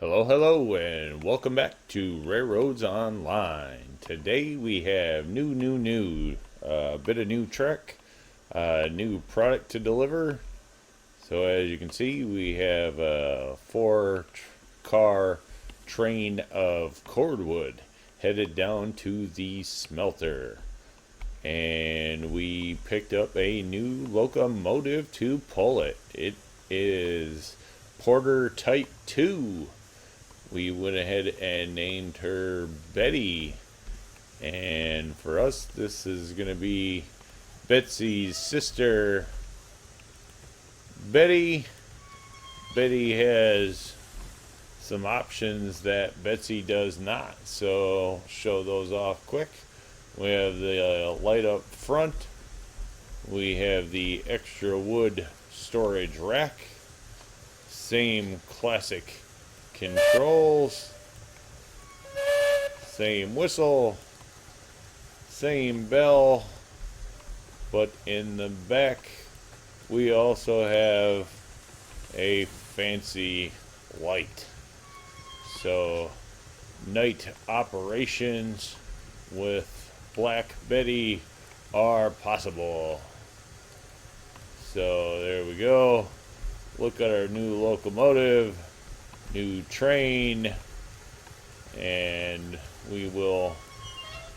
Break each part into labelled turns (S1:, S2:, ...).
S1: Hello, hello, and welcome back to RailRoads Online. Today we have new, a bit of new trek, new product to deliver. So as you can see, we have a four-car train of cordwood headed down to the smelter. And we picked up a new locomotive to pull it. It is Porter Type 2. We went ahead and named her Betty. And for us, this is going to be Betsy's sister, Betty. Betty has some options that Betsy does not. So I'll show those off quick. We have the light up front. We have the extra wood storage rack. Same classic controls, same whistle, same bell, but in the back we also have a fancy light. So night operations with Black Betty are possible. So there we go. Look at our new locomotive, new train, and we will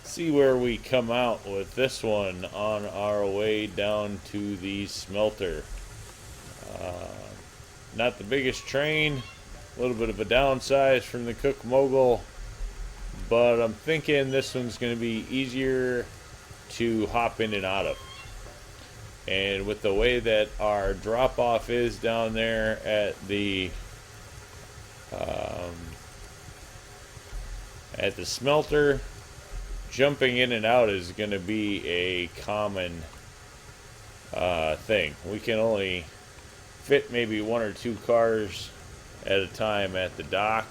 S1: see where we come out with this one on our way down to the smelter. Not the biggest train, a little bit of a downsize from the Cook Mogul, but I'm thinking this one's going to be easier to hop in and out of. And with the way that our drop-off is down there at the smelter, jumping in and out is going to be a common thing. We can only fit maybe one or two cars at a time at the dock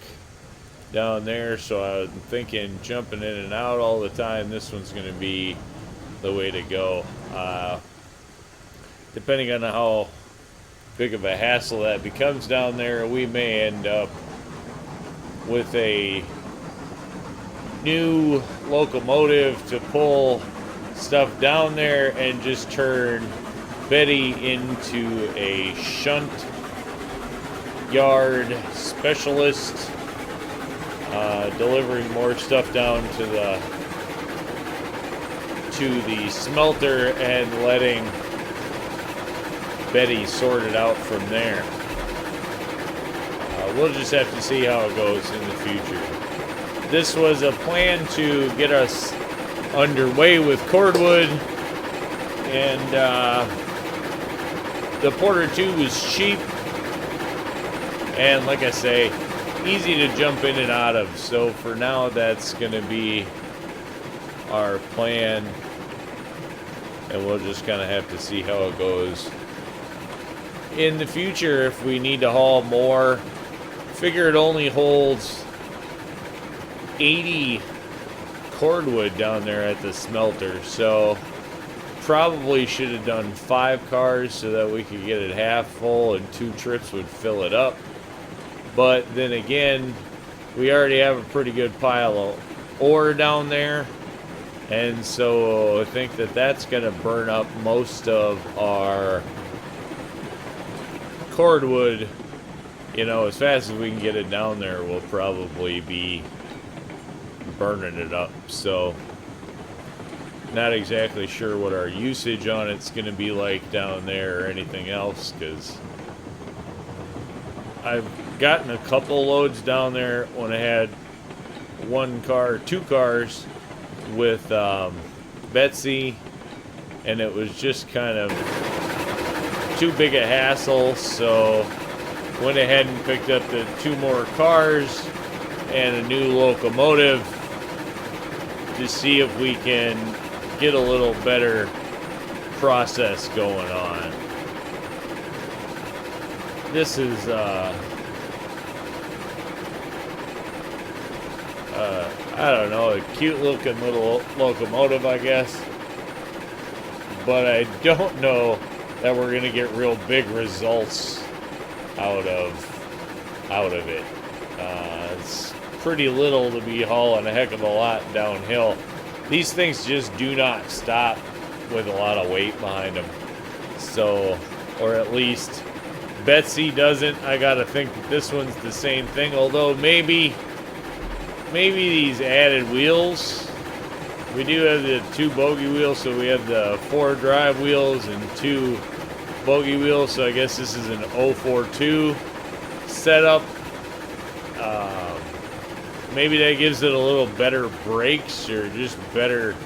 S1: down there, so I'm thinking jumping in and out all the time, this one's going to be the way to go. Depending on how big of a hassle that becomes down there, we may end up with a new locomotive to pull stuff down there and just turn Betty into a shunt yard specialist, delivering more stuff down to the smelter and letting Betty sort it out from there. We'll just have to see how it goes in the future. This was a plan to get us underway with Cordwood, and the Porter 2 was cheap, and like I say, easy to jump in and out of. So for now, that's going to be our plan, and we'll just kind of have to see how it goes in the future. If we need to haul more, figure it only holds 80 cordwood down there at the smelter, so probably should have done 5 cars so that we could get it half full and 2 trips would fill it up. But then again, we already have a pretty good pile of ore down there, and so I think that that's going to burn up most of our cordwood. You know, as fast as we can get it down there, we'll probably be burning it up. So not exactly sure what our usage on it's going to be like down there or anything else, because I've gotten a couple loads down there when I had 2 cars with Betsy, and it was just kind of too big a hassle, so went ahead and picked up the 2 more cars and a new locomotive to see if we can get a little better process going on. This is I don't know, a cute looking little locomotive, I guess, but I don't know that we're gonna get real big results out of it. pretty little to be hauling a heck of a lot downhill. These things just do not stop with a lot of weight behind them. So, or at least Betsy doesn't. I gotta think that this one's the same thing, although maybe these added wheels. We do have the 2 bogey wheels, so we have the 4 drive wheels and 2 bogey wheels, so I guess this is an 042 setup. Maybe that gives it a little better brakes or just better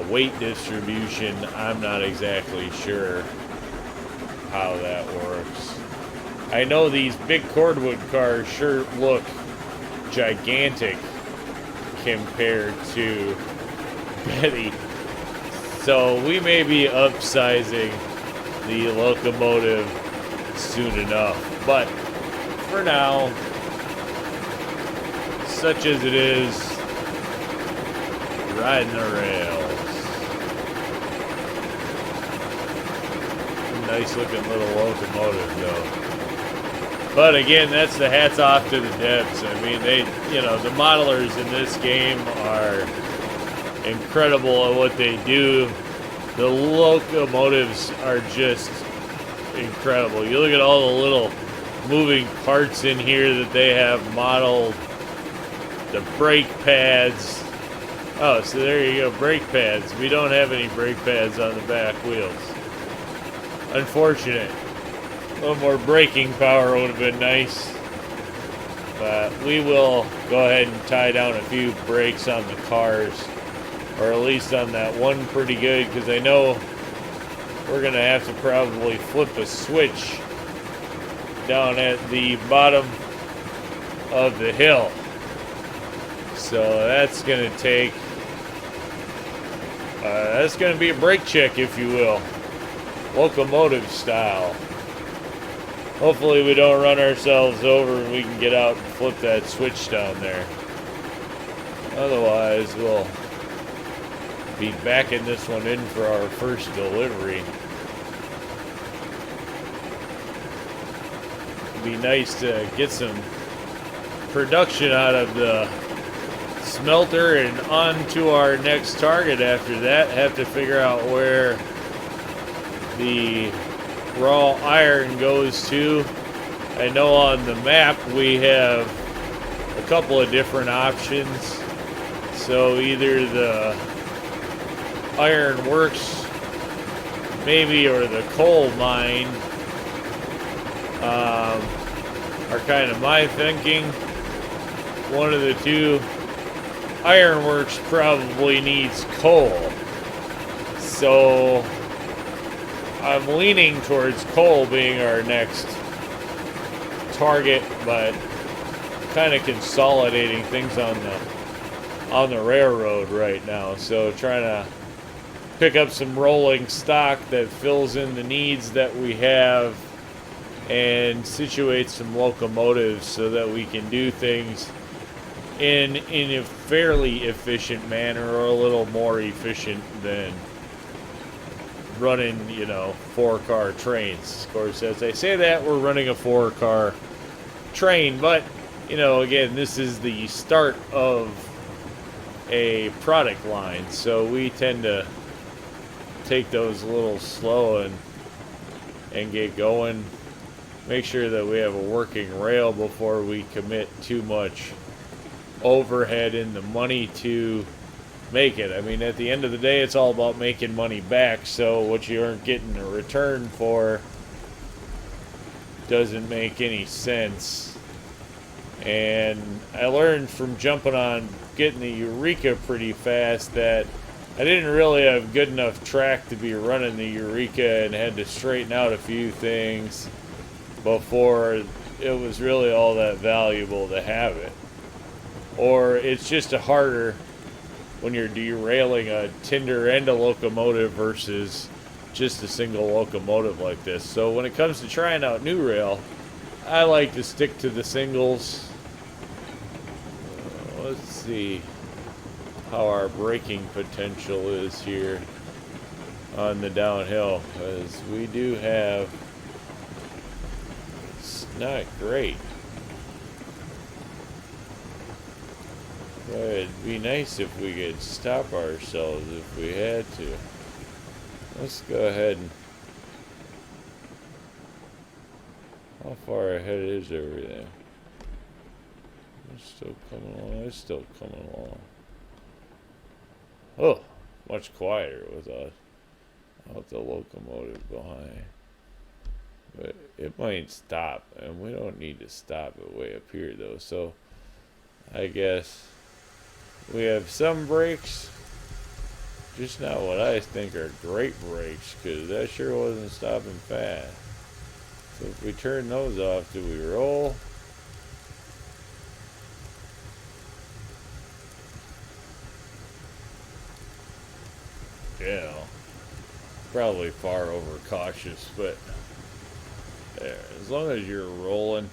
S1: weight distribution. I'm not exactly sure how that works. I know these big Cordwood cars sure look gigantic compared to Betty. So we may be upsizing the locomotive soon enough. But for now, such as it is, riding the rails. Nice looking little locomotive though. But again, that's the hats off to the devs. I mean, the modelers in this game are incredible at what they do. The locomotives are just incredible. You look at all the little moving parts in here that they have modeled. The brake pads. Oh, so there you go, brake pads. We don't have any brake pads on the back wheels. Unfortunate. A little more braking power would have been nice. But we will go ahead and tie down a few brakes on the cars. Or at least on that one pretty good, because I know we're going to have to probably flip a switch down at the bottom of the hill. So that's going to take, that's going to be a brake check, if you will. Locomotive style. Hopefully we don't run ourselves over and we can get out and flip that switch down there. Otherwise, we'll be backing this one in for our first delivery. It'd be nice to get some production out of the smelter and on to our next target after that. Have to figure out where the raw iron goes to. I know on the map we have a couple of different options. So either the iron works maybe or the coal mine are kind of my thinking. One of the two. Ironworks probably needs coal, so I'm leaning towards coal being our next target, but kind of consolidating things on the railroad right now. So trying to pick up some rolling stock that fills in the needs that we have and situate some locomotives so that we can do things in a fairly efficient manner, or a little more efficient than running, 4-car trains. Of course, as I say that, we're running a 4-car train, but, again, this is the start of a product line, so we tend to take those a little slow and get going. Make sure that we have a working rail before we commit too much overhead in the money to make it. I mean, at the end of the day, it's all about making money back, so what you aren't getting a return for doesn't make any sense. And I learned from jumping on getting the Eureka pretty fast that I didn't really have good enough track to be running the Eureka, and had to straighten out a few things before it was really all that valuable to have it. Or it's just harder when you're derailing a tender and a locomotive versus just a single locomotive like this. So when it comes to trying out new rail, I like to stick to the singles. Let's see how our braking potential is here on the downhill, because we do have, it's not great. But it'd be nice if we could stop ourselves if we had to. Let's go ahead and... How far ahead is everything? It's still coming along. It's still coming along. Oh, much quieter without the locomotive behind. But it might stop, and we don't need to stop it way up here though. So I guess we have some brakes, just not what I think are great brakes, because that sure wasn't stopping fast. So if we turn those off, do we roll? Yeah, probably far overcautious, but there. As long as you're rolling,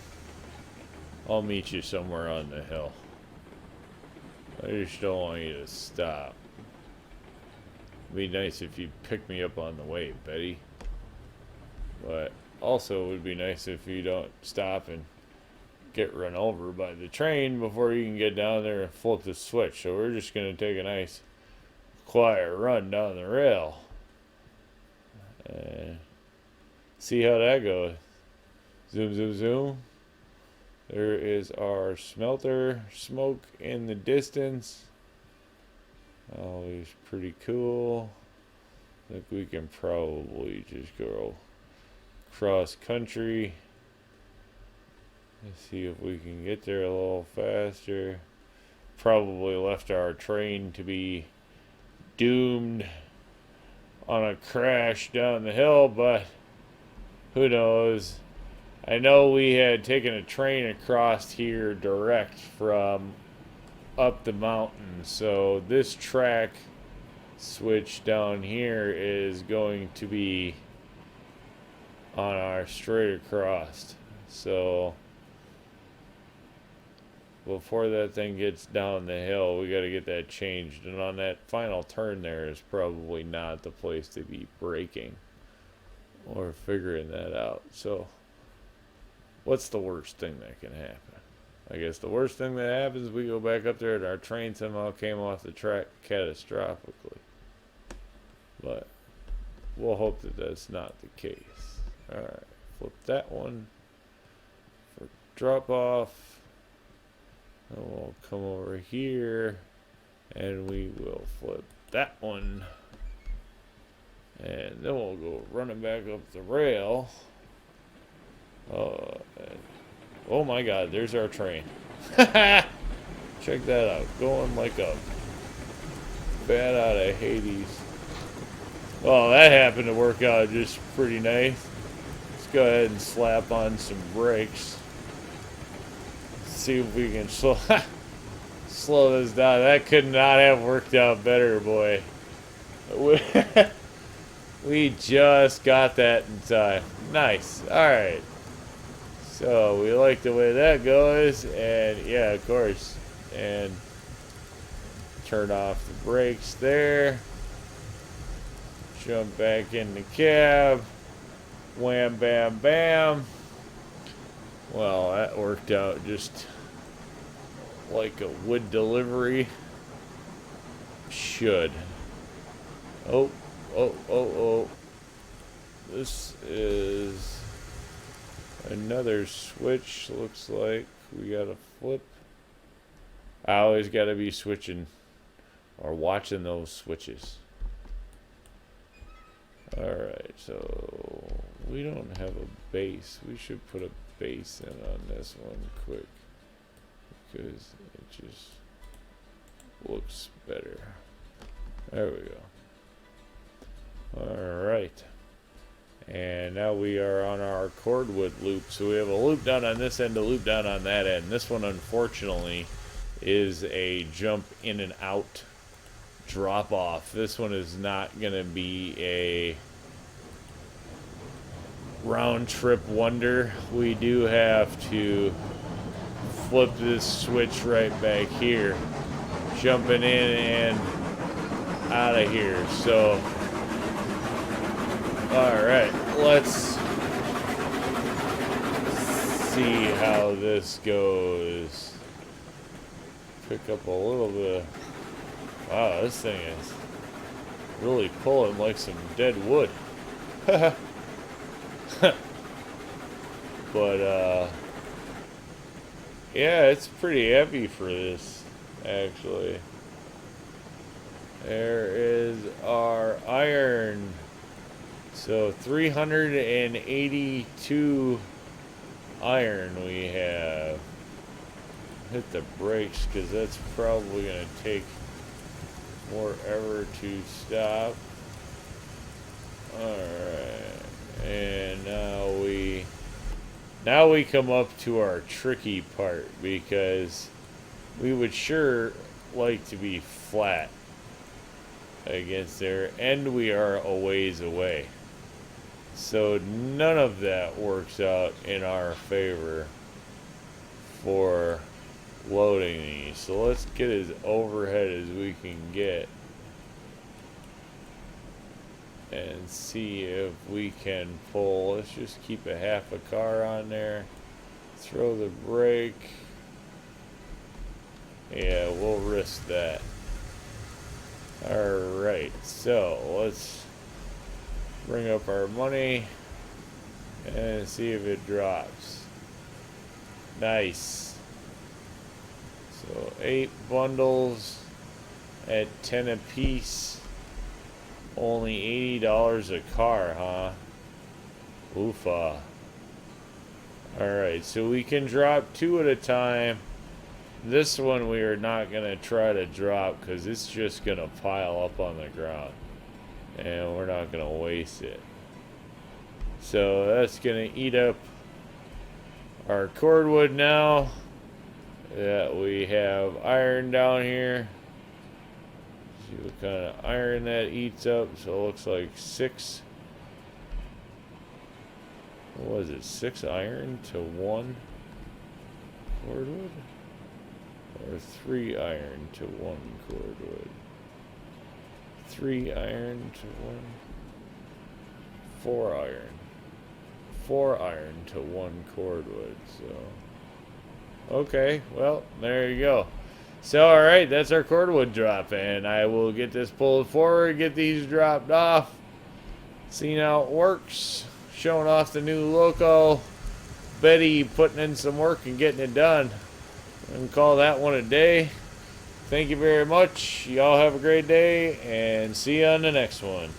S1: I'll meet you somewhere on the hill. I just don't want you to stop. It'd be nice if you'd pick me up on the way, Betty. But also, it would be nice if you don't stop and get run over by the train before you can get down there and flip the switch. So we're just going to take a nice quiet run down the rail. See how that goes. Zoom, zoom, zoom. There is our smelter smoke in the distance. Always pretty cool. I think we can probably just go cross country. Let's see if we can get there a little faster. Probably left our train to be doomed on a crash down the hill, but who knows. I know we had taken a train across here direct from up the mountain, so this track switch down here is going to be on our straight across. So before that thing gets down the hill, we got to get that changed, and on that final turn there is probably not the place to be braking or figuring that out. So what's the worst thing that can happen? I guess the worst thing that happens is we go back up there and our train somehow came off the track catastrophically. But we'll hope that that's not the case. Alright, flip that one for drop off. And we'll come over here and we will flip that one. And then we'll go running back up the rail. Oh my god, there's our train. Check that out. Going like a bat out of Hades. Well, that happened to work out just pretty nice. Let's go ahead and slap on some brakes. See if we can slow this down. That could not have worked out better, boy. We just got that in time. Nice. Alright. So we like the way that goes, and yeah, of course, and turn off the brakes there, jump back in the cab, wham bam bam. Well, that worked out just like a wood delivery should. Oh, this is another switch. Looks like we got to flip. I always got to be switching or watching those switches. Alright, so we don't have a base. We should put a base in on this one quick, because it just looks better. There we go. Alright. And now we are on our Cordwood loop. So we have a loop down on this end, a loop down on that end. This one, unfortunately, is a jump in and out drop off. This one is not going to be a round trip wonder. We do have to flip this switch right back here, jumping in and out of here. So alright, let's see how this goes. pick up a little bit of, wow, this thing is really pulling like some dead wood. But yeah, it's pretty heavy for this, actually. There is our iron. So 382 iron we have. Hit the brakes because that's probably going to take forever to stop. Alright. And now we come up to our tricky part, because we would sure like to be flat against there, and we are a ways away. So none of that works out in our favor for loading these. So let's get as overhead as we can get and see if we can pull. Let's just keep a half a car on there. Throw the brake. Yeah, we'll risk that. Alright, so let's bring up our money and see if it drops. Nice. So 8 bundles at 10 a piece. Only $80 a car, huh? Oofa. Alright, so we can drop 2 at a time. This one we are not going to try to drop because it's just going to pile up on the ground. And we're not going to waste it. So that's going to eat up our cordwood now that we have iron down here. See what kind of iron that eats up. So it looks like 6. What was it? 6 iron to 1 cordwood? Or 3 iron to 1 cordwood? 3 iron to 1. 4 iron. 4 iron to 1 cordwood. So, okay, well, there you go. So, alright, that's our cordwood drop, and I will get this pulled forward, get these dropped off, seeing how it works, showing off the new loco. Betty putting in some work and getting it done. And call that one a day. Thank you very much. Y'all have a great day, and see you on the next one.